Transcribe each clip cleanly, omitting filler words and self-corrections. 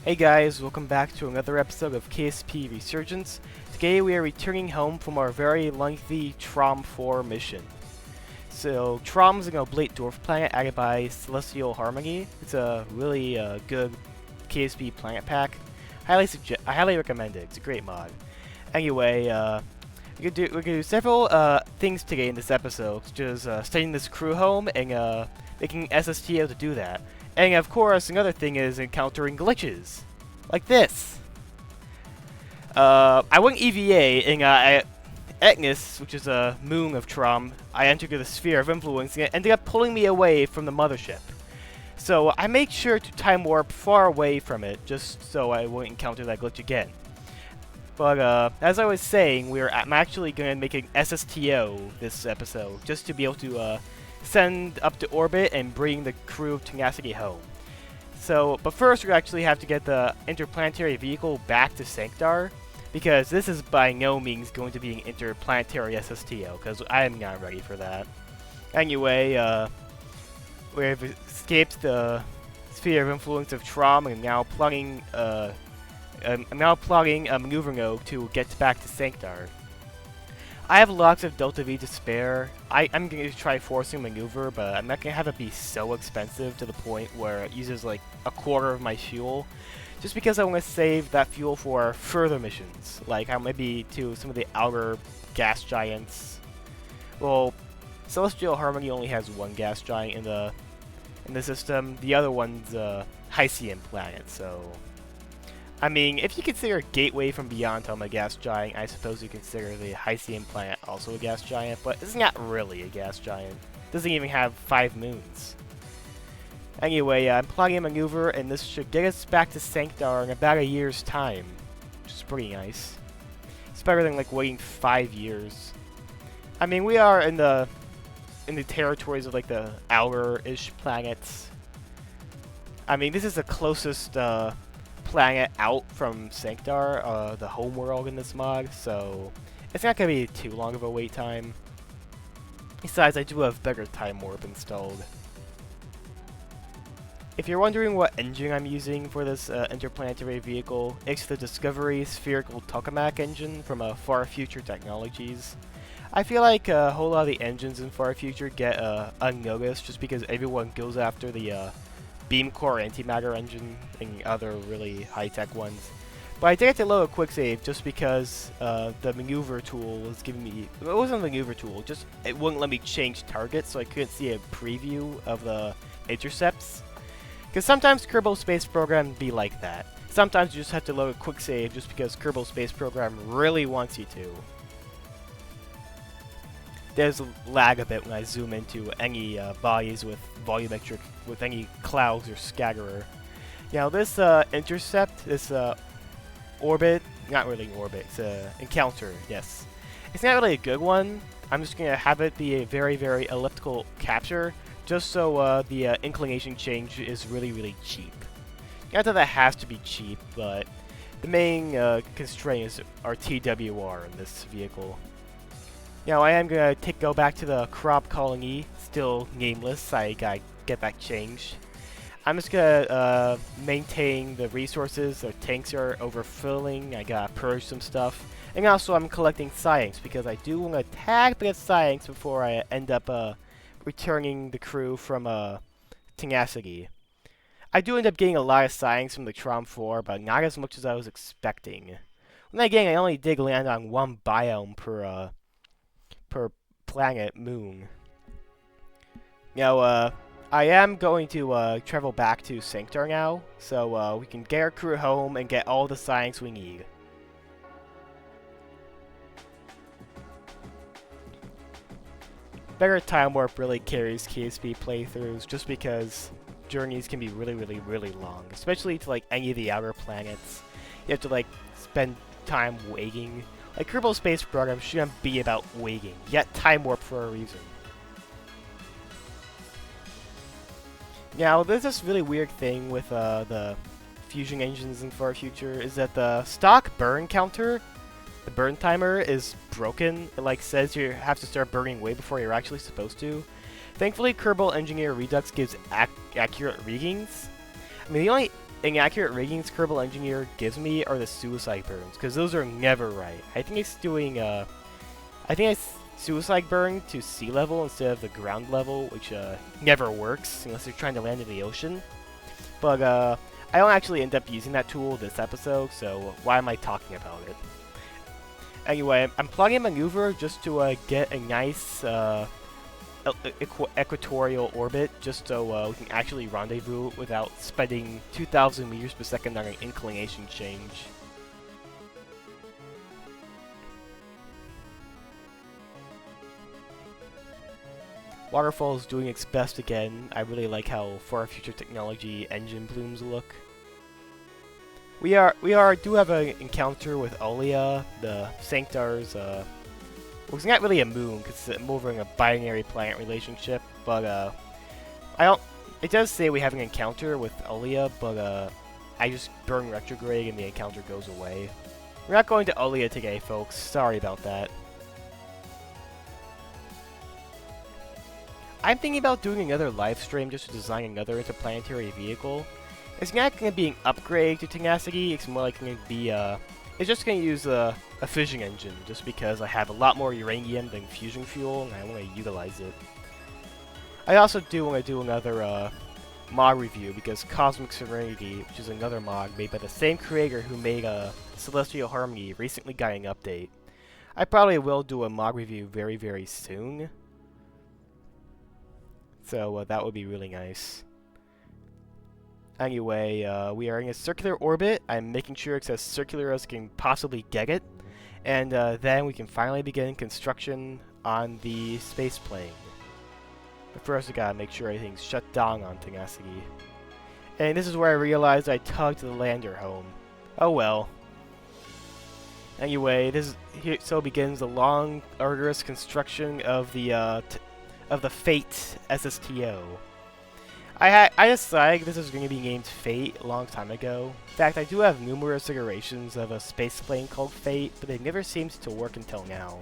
Hey guys, welcome back to another episode of KSP Resurgence. Today we are returning home from our very lengthy Trom 4 mission. So, Trom is an oblate dwarf planet added by Celestial Harmony. It's a really good KSP planet pack. I highly recommend it. It's a great mod. Anyway, we're gonna do several things today in this episode, such as sending this crew home and making SSTO to do that. And of course, another thing is encountering glitches, like this. I went EVA in Etnus, which is a moon of Trom. I entered the sphere of influence, and it ended up pulling me away from the mothership. So I made sure to time warp far away from it, just so I wouldn't encounter that glitch again. But as I was saying, I'm actually going to make an SSTO this episode, just to be able to send up to orbit and bring the crew of Tenacity home. So, but first we actually have to get the interplanetary vehicle back to Sanctar, because this is by no means going to be an interplanetary SSTO, because I am not ready for that. Anyway, we've escaped the sphere of influence of Trom and now plotting a maneuver node to get back to Sanctar. I have lots of Delta V to spare. I'm going to try forcing maneuver, but I'm not going to have it be so expensive to the point where it uses like a quarter of my fuel. Just because I want to save that fuel for further missions, like maybe to some of the outer gas giants. Well, Celestial Harmony only has one gas giant in the system. The other one's a Hycean planet, so... I mean, if you consider Gateway from Beyond Home a gas giant, I suppose you consider the Hycean planet also a gas giant, but it's not really a gas giant. It doesn't even have 5 moons. Anyway, I'm plotting a maneuver, and this should get us back to Sanctar in about a year's time, which is pretty nice. It's better than like waiting 5 years. I mean, we are in the territories of like the outer-ish planets. I mean, this is the closest planet out from Sanctar, the home world in this mod, so it's not going to be too long of a wait time. Besides, I do have better time warp installed. If you're wondering what engine I'm using for this interplanetary vehicle, it's the Discovery Spherical Tokamak engine from Far Future Technologies. I feel like a whole lot of the engines in Far Future get unnoticed just because everyone goes after the Beam Core Antimatter engine and other really high-tech ones. But I did have to load a quick save just because the maneuver tool was giving me... It wasn't a maneuver tool, just it wouldn't let me change targets, so I couldn't see a preview of the intercepts. Because sometimes Kerbal Space Program be like that. Sometimes you just have to load a quick save just because Kerbal Space Program really wants you to. There's lag a bit when I zoom into any bodies with volumetric, with any clouds or scatterer. Now this intercept, this orbit, not really an orbit, it's an encounter, yes. It's not really a good one. I'm just going to have it be a very, very elliptical capture, just so the inclination change is really, really cheap. Not that that has to be cheap, but the main constraint is our TWR in this vehicle. Now I am going to go back to the crop colony, still nameless. I gotta get that changed. I'm just gonna maintain the resources. The tanks are overfilling. I gotta purge some stuff. And also I'm collecting science because I do want to tag the science before I end up returning the crew from Tenacity. I do end up getting a lot of science from the Trom 4, but not as much as I was expecting. Then again, I only did land on one biome per planet moon. Now, I am going to travel back to Sanctar now, so we can get our crew home and get all the science we need. Better time warp really carries KSP playthroughs just because journeys can be really, really, really long, especially to like any of the outer planets. You have to like spend time waiting. Like, Kerbal Space Program shouldn't be about waiting, yet time warp for a reason. Now, there's this really weird thing with the fusion engines in Far Future, is that the stock burn counter, the burn timer, is broken. It like says you have to start burning way before you're actually supposed to. Thankfully, Kerbal Engineer Redux gives accurate readings. I mean, the only inaccurate ratings Kerbal Engineer gives me are the suicide burns, because those are never right. I think it's doing, I think it's suicide burn to sea level instead of the ground level, which never works unless you're trying to land in the ocean. But I don't actually end up using that tool this episode, so why am I talking about it? Anyway, I'm plugging a maneuver just to get a nice equatorial orbit, just so we can actually rendezvous without spending 2,000 meters per second on an inclination change. Waterfall is doing its best again. I really like how far future technology engine blooms look. We do have an encounter with Olia, the Sanctar's, well, it's not really a moon, because it's more of a binary planet relationship, but, it does say we have an encounter with Olia, but, I just burn retrograde and the encounter goes away. We're not going to Olia today, folks. Sorry about that. I'm thinking about doing another live stream just to design another interplanetary vehicle. It's not going to be an upgrade to Tenacity, it's more like going to be, it's just going to use a fission engine, just because I have a lot more uranium than fusion fuel, and I want to utilize it. I also do want to do another, mod review, because Cosmic Serenity, which is another mod made by the same creator who made, Celestial Harmony, recently got an update. I probably will do a mod review very, very soon. So, that would be really nice. Anyway, we are in a circular orbit. I'm making sure it's as circular as I can possibly get it. And then we can finally begin construction on the space plane. But first we gotta make sure everything's shut down on Tenacity. And this is where I realized I tugged the lander home. Oh well. Anyway, so begins the long, arduous construction of the Fate SSTO. I decided this was going to be named Fate a long time ago. In fact, I do have numerous iterations of a space plane called Fate, but it never seems to work until now.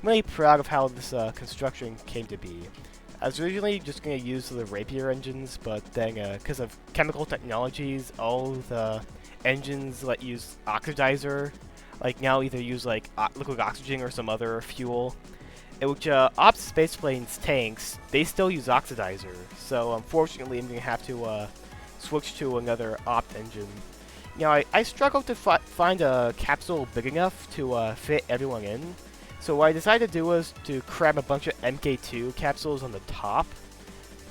I'm really proud of how this construction came to be. I was originally just going to use the Rapier engines, but then because of chemical technologies, all the engines let use oxidizer. Like now either use like liquid oxygen or some other fuel. Which opt spaceplanes tanks, they still use oxidizer, so unfortunately I'm going to have to switch to another opt engine. You know, I struggled to find a capsule big enough to fit everyone in, so what I decided to do was to cram a bunch of MK2 capsules on the top.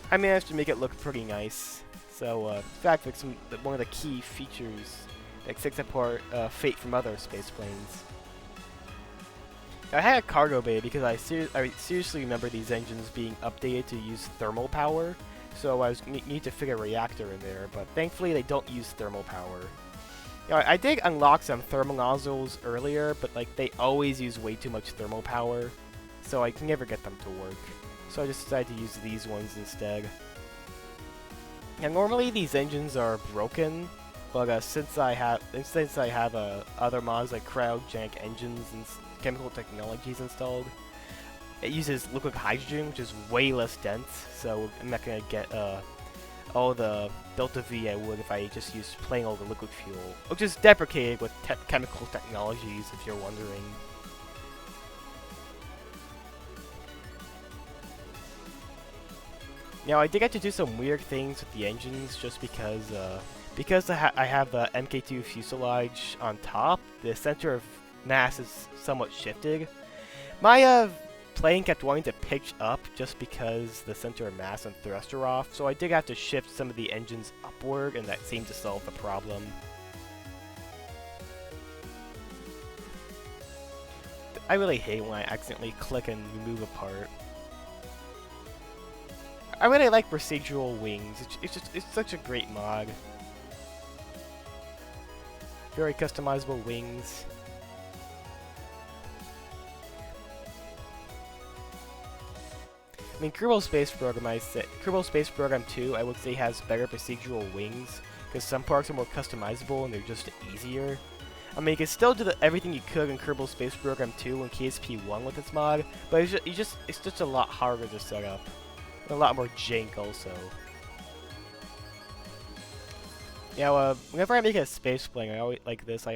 I managed to make it look pretty nice, so in fact it's one of the key features that sets apart Fate from other spaceplanes. I had a cargo bay because I seriously remember these engines being updated to use thermal power, so I need to fit a reactor in there, but thankfully they don't use thermal power. You know, I did unlock some thermal nozzles earlier, but like they always use way too much thermal power, so I can never get them to work. So I just decided to use these ones instead. Now normally these engines are broken, but since I have other mods like cryogenic engines and chemical technologies installed, it uses liquid hydrogen, which is way less dense, so I'm not gonna get all the delta V I would if I just used plain old liquid fuel, which is deprecated with chemical technologies, if you're wondering. Now I did get to do some weird things with the engines just because I have the MK2 fuselage on top. The center of mass is somewhat shifted. My plane kept wanting to pitch up just because the center of mass and thrust are off, so I did have to shift some of the engines upward, and that seemed to solve the problem. I really hate when I accidentally click and remove a part. I really like procedural wings. It's such a great mod. Very customizable wings. I mean, Kerbal Space Program 2, I would say has better procedural wings, because some parts are more customizable and they're just easier. I mean, you can still do everything you could in Kerbal Space Program 2 and KSP 1 with this mod, but it's just a lot harder to set up. And a lot more jank also. Whenever I make a space plane, I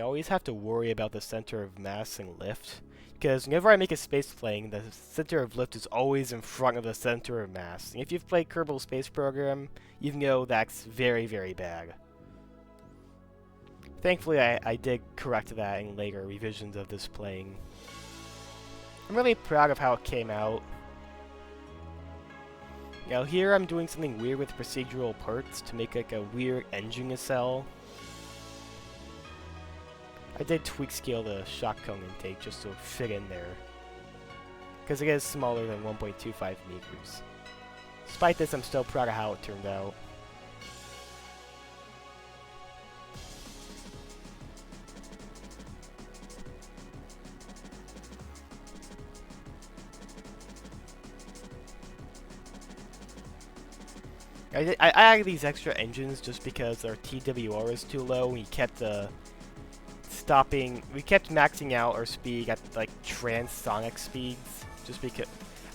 always have to worry about the center of mass and lift. Because whenever I make a space plane, the center of lift is always in front of the center of mass. And if you've played Kerbal Space Program, you know that's very, very bad. Thankfully, I did correct that in later revisions of this plane. I'm really proud of how it came out. Now here I'm doing something weird with procedural parts to make like a weird engine nacelle. I did tweak scale the shock cone intake just to fit in there, because it is smaller than 1.25 meters. Despite this, I'm still proud of how it turned out. I added these extra engines just because our TWR is too low, and we kept we kept maxing out our speed at like transonic speeds, just because,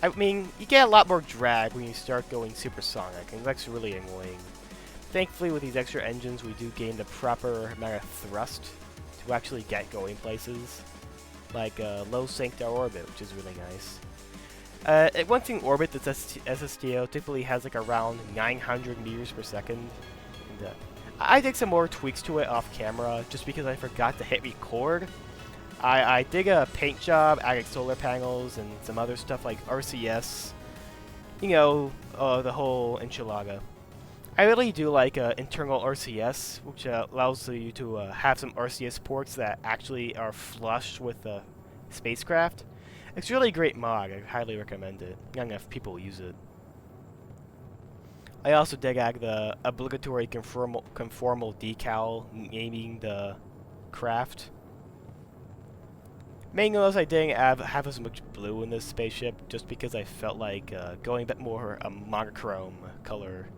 I mean, you get a lot more drag when you start going supersonic, and that's really annoying. Thankfully, with these extra engines, we do gain the proper amount of thrust to actually get going places, like low sync to orbit, which is really nice. Once in orbit, the SSTO typically has like around 900 meters per second. And, I did some more tweaks to it off camera, just because I forgot to hit record. I did a paint job, added solar panels, and some other stuff like RCS. You know, the whole enchilada. I really do like internal RCS, which allows you to have some RCS ports that actually are flush with the spacecraft. It's a really great mod. I highly recommend it. Not enough people use it. I also did add the obligatory conformal decal naming the craft. Main notice I didn't have as much blue in this spaceship just because I felt like going a bit more monochrome color.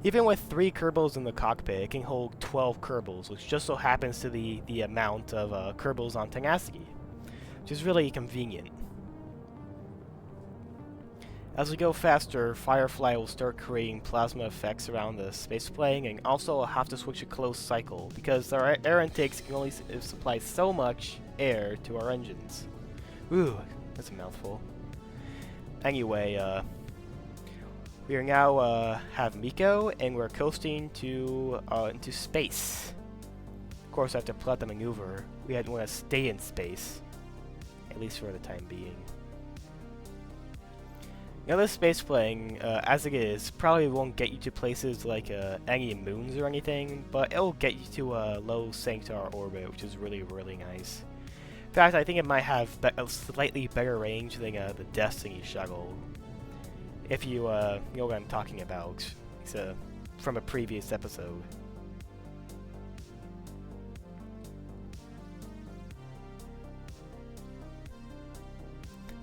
Even with 3 Kerbals in the cockpit, it can hold 12 Kerbals, which just so happens to the amount of Kerbals on Tenacity, which is really convenient. As we go faster, Firefly will start creating plasma effects around the spaceplane, and also will have to switch to closed cycle, because our air intakes can only supply so much air to our engines. Ooh, that's a mouthful. Anyway, we are now have Miko, and we're coasting to into space. Of course, after plot the maneuver, we want to stay in space, at least for the time being. Now, this space plane, as it is, probably won't get you to places like any moons or anything, but it'll get you to a low sanctuar orbit, which is really, really nice. In fact, I think it might have a slightly better range than the Destiny shuttle. If you know what I'm talking about. It's from a previous episode.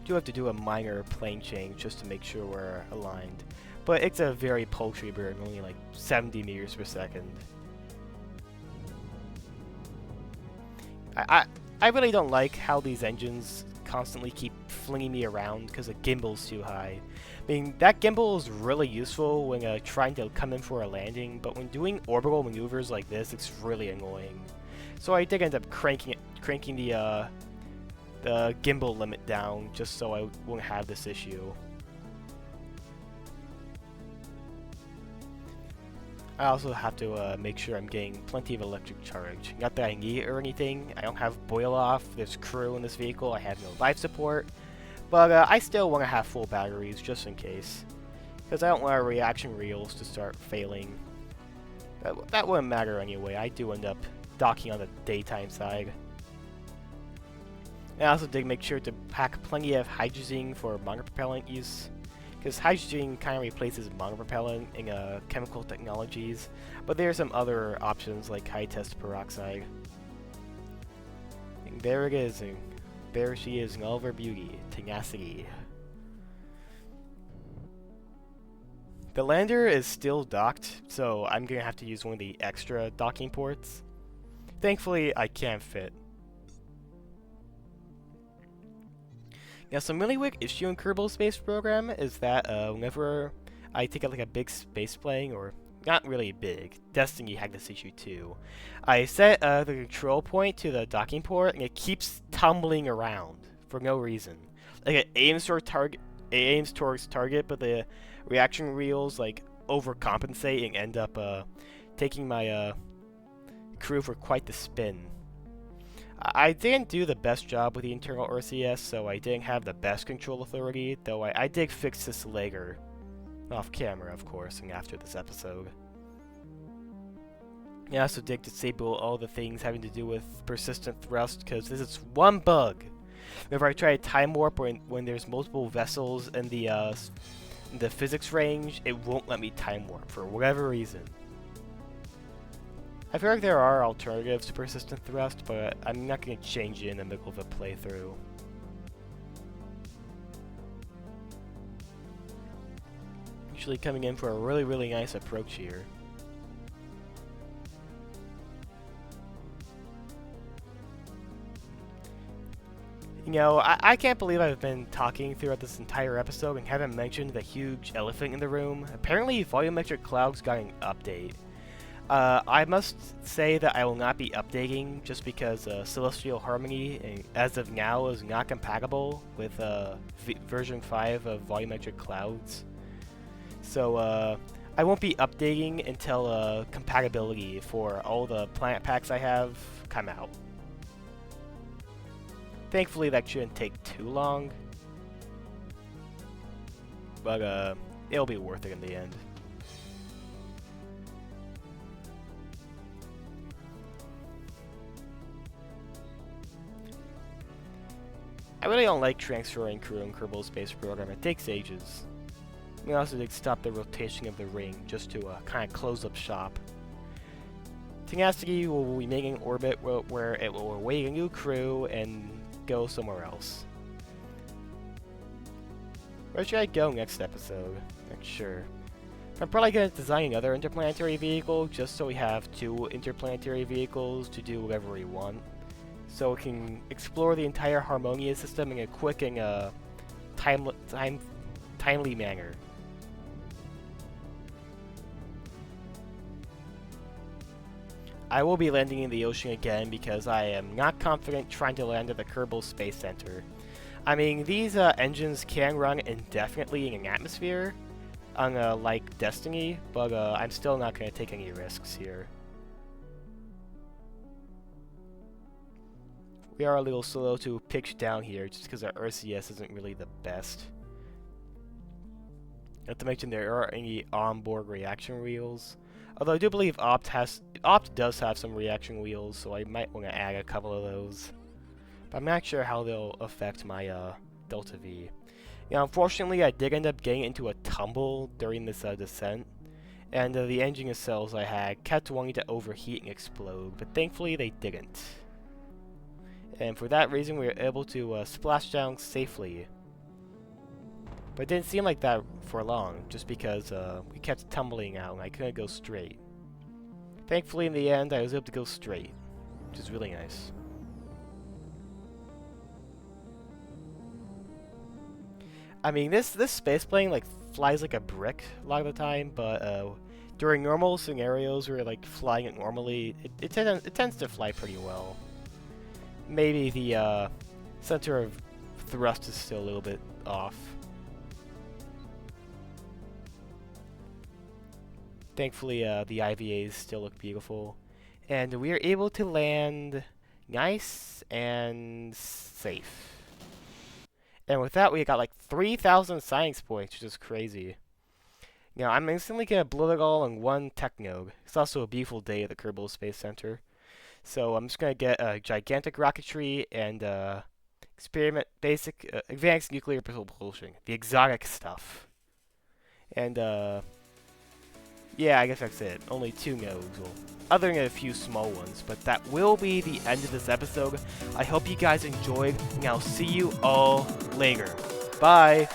Do have to do a minor plane change just to make sure we're aligned. But it's a very paltry burn, only like 70 meters per second. I really don't like how these engines constantly keep flinging me around because the gimbal's too high. I mean, that gimbal is really useful when trying to come in for a landing, but when doing orbital maneuvers like this, it's really annoying. So I did end up cranking the gimbal limit down just so I wouldn't have this issue. I also have to make sure I'm getting plenty of electric charge. Not that I need it or anything. I don't have boil off. There's crew in this vehicle. I have no life support. But I still want to have full batteries just in case. Because I don't want our reaction reels to start failing. That wouldn't matter anyway. I do end up docking on the daytime side. I also did make sure to pack plenty of hydrogen for monopropellant use, because hydrogen kind of replaces monopropellant in chemical technologies, but there are some other options like high-test peroxide. And there it is, and there she is in all of her beauty, Tenacity. The lander is still docked, so I'm going to have to use one of the extra docking ports. Thankfully, I can fit. Now, some really weird issue in Kerbal Space Program is that whenever I take out like a big space plane, or not really big, Destiny had this issue too. I set the control point to the docking port, and it keeps tumbling around for no reason. Like it aims towards target, but the reaction wheels like overcompensate and end up taking my crew for quite the spin. I didn't do the best job with the internal RCS, so I didn't have the best control authority, though I did fix this later. Off camera, of course, and after this episode. I also did disable all the things having to do with persistent thrust, because this is one bug. Whenever I try to time warp when there's multiple vessels in the physics range, it won't let me time warp for whatever reason. I feel like there are alternatives to persistent thrust, but I'm not going to change it in the middle of a playthrough. Usually coming in for a really, really nice approach here. You know, I can't believe I've been talking throughout this entire episode and haven't mentioned the huge elephant in the room. Apparently, Volumetric Clouds got an update. I must say that I will not be updating just because Celestial Harmony, as of now, is not compatible with version 5 of Volumetric Clouds. So I won't be updating until compatibility for all the planet packs I have come out. Thankfully, that shouldn't take too long, but it'll be worth it in the end. I really don't like transferring crew in Kerbal Space Program. It takes ages. We also did stop the rotation of the ring just to kind of close up shop. Tenacity will be making orbit where it will await a new crew and go somewhere else. Where should I go next episode? Not sure. I'm probably going to design another interplanetary vehicle just so we have 2 interplanetary vehicles to do whatever we want. So we can explore the entire Harmonia system in a quick and timely manner. I will be landing in the ocean again because I am not confident trying to land at the Kerbal Space Center. I mean, these engines can run indefinitely in an atmosphere, like Destiny, but I'm still not going to take any risks here. We are a little slow to pitch down here just because our RCS isn't really the best. Not to mention there aren't any onboard reaction wheels. Although I do believe Opt does have some reaction wheels, so I might want to add a couple of those. But I'm not sure how they'll affect my Delta V. You know, unfortunately, I did end up getting into a tumble during this descent, and the engine nacelles I had kept wanting to overheat and explode, but thankfully they didn't. And for that reason, we were able to splash down safely. But it didn't seem like that for long, just because we kept tumbling out and I couldn't go straight. Thankfully, in the end, I was able to go straight, which is really nice. I mean, this spaceplane like flies like a brick a lot of the time, but during normal scenarios where like flying it normally, it tends to fly pretty well. Maybe the center of thrust is still a little bit off. Thankfully, the IVAs still look beautiful. And we are able to land nice and safe. And with that, we got like 3,000 science points, which is crazy. Now, I'm instantly going to blow it all in one tech node. It's also a beautiful day at the Kerbal Space Center. So I'm just going to get a gigantic rocketry and advanced nuclear propulsion. The exotic stuff. And, yeah, I guess that's it. Only 2 nodes. Well, other than a few small ones. But that will be the end of this episode. I hope you guys enjoyed, and I'll see you all later. Bye!